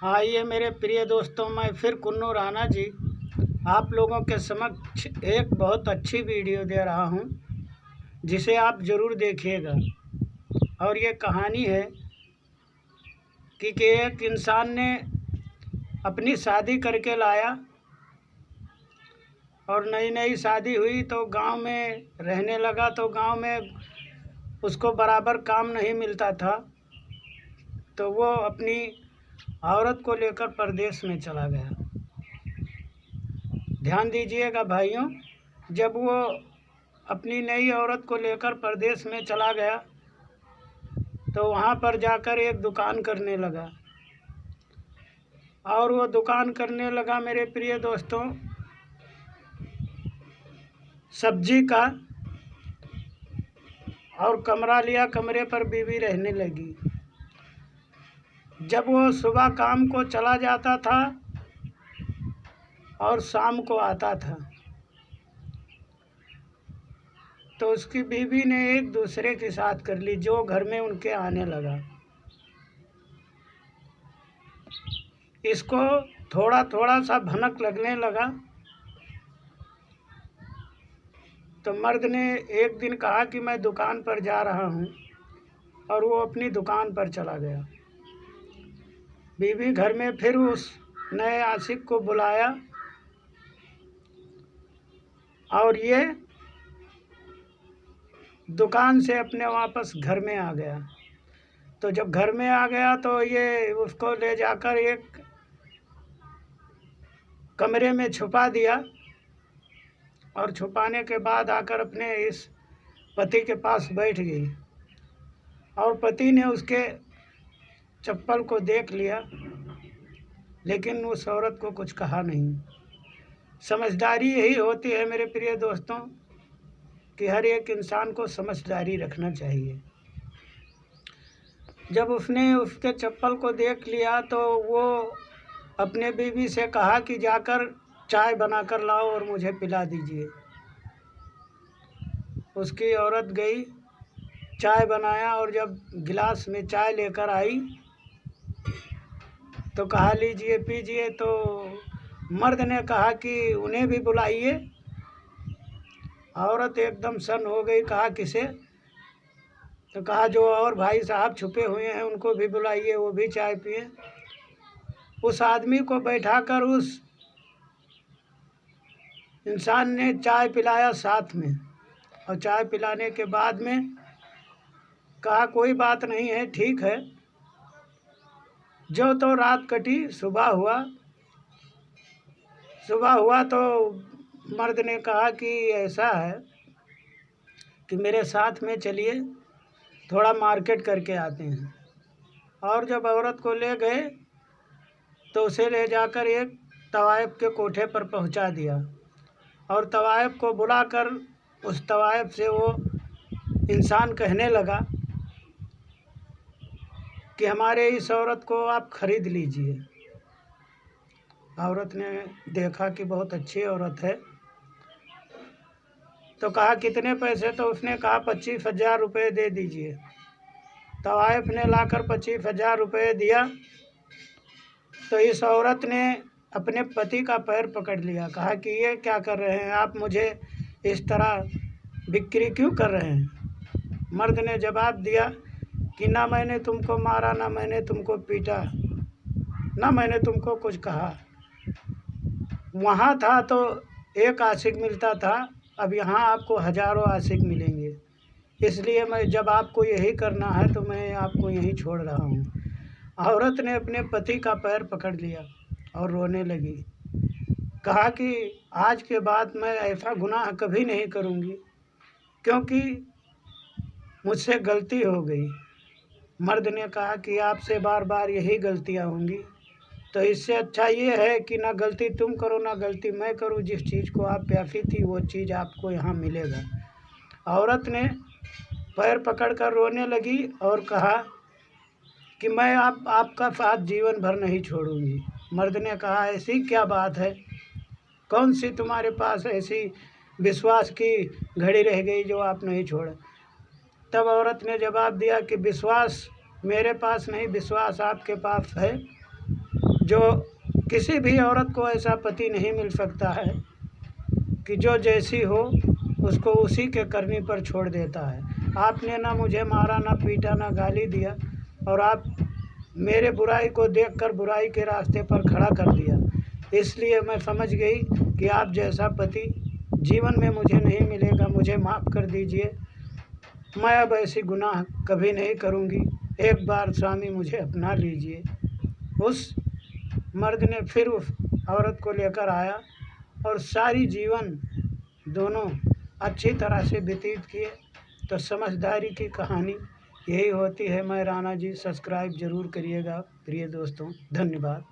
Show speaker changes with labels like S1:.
S1: आइए मेरे प्रिय दोस्तों, मैं फिर कुन्नू राणा जी आप लोगों के समक्ष एक बहुत अच्छी वीडियो दे रहा हूं, जिसे आप ज़रूर देखिएगा। और ये कहानी है कि एक इंसान ने अपनी शादी करके लाया और नई नई शादी हुई तो गांव में रहने लगा। तो गांव में उसको बराबर काम नहीं मिलता था, तो वो अपनी औरत को लेकर परदेश में चला गया। ध्यान दीजिएगा भाइयों, जब वो अपनी नई औरत को लेकर परदेश में चला गया तो वहाँ पर जाकर एक दुकान करने लगा। और वो दुकान करने लगा मेरे प्रिय दोस्तों सब्जी का, और कमरा लिया, कमरे पर बीवी रहने लगी। जब वो सुबह काम को चला जाता था और शाम को आता था तो उसकी बीवी ने एक दूसरे के साथ कर ली, जो घर में उनके आने लगा। इसको थोड़ा थोड़ा सा भनक लगने लगा तो मर्द ने एक दिन कहा कि मैं दुकान पर जा रहा हूँ, और वो अपनी दुकान पर चला गया। बीवी घर में फिर उस नए आशिक को बुलाया और ये दुकान से अपने वापस घर में आ गया। तो जब घर में आ गया तो ये उसको ले जाकर एक कमरे में छुपा दिया, और छुपाने के बाद आकर अपने इस पति के पास बैठ गई। और पति ने उसके चप्पल को देख लिया, लेकिन उस औरत को कुछ कहा नहीं। समझदारी यही होती है मेरे प्रिय दोस्तों कि हर एक इंसान को समझदारी रखना चाहिए। जब उसने उसके चप्पल को देख लिया तो वो अपने बीवी से कहा कि जाकर चाय बनाकर लाओ और मुझे पिला दीजिए। उसकी औरत गई, चाय बनाया, और जब गिलास में चाय लेकर आई तो कहा लीजिए पीजिए। तो मर्द ने कहा कि उन्हें भी बुलाइए। औरत एकदम सन्न हो गई, कहा किसे? तो कहा जो और भाई साहब छुपे हुए हैं उनको भी बुलाइए, वो भी चाय पिए। उस आदमी को बैठाकर उस इंसान ने चाय पिलाया साथ में, और चाय पिलाने के बाद में कहा कोई बात नहीं है, ठीक है। जो तो रात कटी, सुबह हुआ तो मर्द ने कहा कि ऐसा है कि मेरे साथ में चलिए, थोड़ा मार्केट करके आते हैं। और जब औरत को ले गए तो उसे ले जाकर एक तवायफ के कोठे पर पहुंचा दिया, और तवायफ को बुलाकर उस तवायफ से वो इंसान कहने लगा कि हमारे इस औरत को आप खरीद लीजिए। औरत ने देखा कि बहुत अच्छी औरत है, तो कहा कितने पैसे? तो उसने कहा 25,000 रुपये दे दीजिए। तवायफ ने लाकर 25,000 रुपये दिया। तो इस औरत ने अपने पति का पैर पकड़ लिया, कहा कि ये क्या कर रहे हैं आप, मुझे इस तरह बिक्री क्यों कर रहे हैं? मर्द ने जवाब दिया कि ना मैंने तुमको मारा, ना मैंने तुमको पीटा, ना मैंने तुमको कुछ कहा। वहाँ था तो एक आशिक मिलता था, अब यहाँ आपको हज़ारों आशिक मिलेंगे। इसलिए मैं जब आपको यही करना है तो मैं आपको यहीं छोड़ रहा हूँ। औरत ने अपने पति का पैर पकड़ लिया और रोने लगी, कहा कि आज के बाद मैं ऐसा गुनाह कभी नहीं करूँगी, क्योंकि मुझसे गलती हो गई। मर्द ने कहा कि आपसे बार बार यही गलतियाँ होंगी, तो इससे अच्छा ये है कि ना गलती तुम करो ना गलती मैं करूँ। जिस चीज़ को आप प्यासी थी वो चीज़ आपको यहाँ मिलेगा। औरत ने पैर पकड़कर रोने लगी और कहा कि मैं आपका साथ जीवन भर नहीं छोड़ूंगी। मर्द ने कहा ऐसी क्या बात है, कौन सी तुम्हारे पास ऐसी विश्वास की घड़ी रह गई जो आप नहीं छोड़े? तब औरत ने जवाब दिया कि विश्वास मेरे पास नहीं, विश्वास आपके पास है। जो किसी भी औरत को ऐसा पति नहीं मिल सकता है कि जो जैसी हो उसको उसी के करने पर छोड़ देता है। आपने ना मुझे मारा, ना पीटा, ना गाली दिया, और आप मेरे बुराई को देखकर बुराई के रास्ते पर खड़ा कर दिया। इसलिए मैं समझ गई कि आप जैसा पति जीवन में मुझे नहीं मिलेगा। मुझे माफ़ कर दीजिए, मैं अब ऐसी गुनाह कभी नहीं करूँगी। एक बार स्वामी मुझे अपना लीजिए। उस मर्द ने फिर उस औरत को लेकर आया और सारी जीवन दोनों अच्छी तरह से व्यतीत किए। तो समझदारी की कहानी यही होती है। मैं राणा जी, सब्सक्राइब ज़रूर करिएगा प्रिय दोस्तों। धन्यवाद।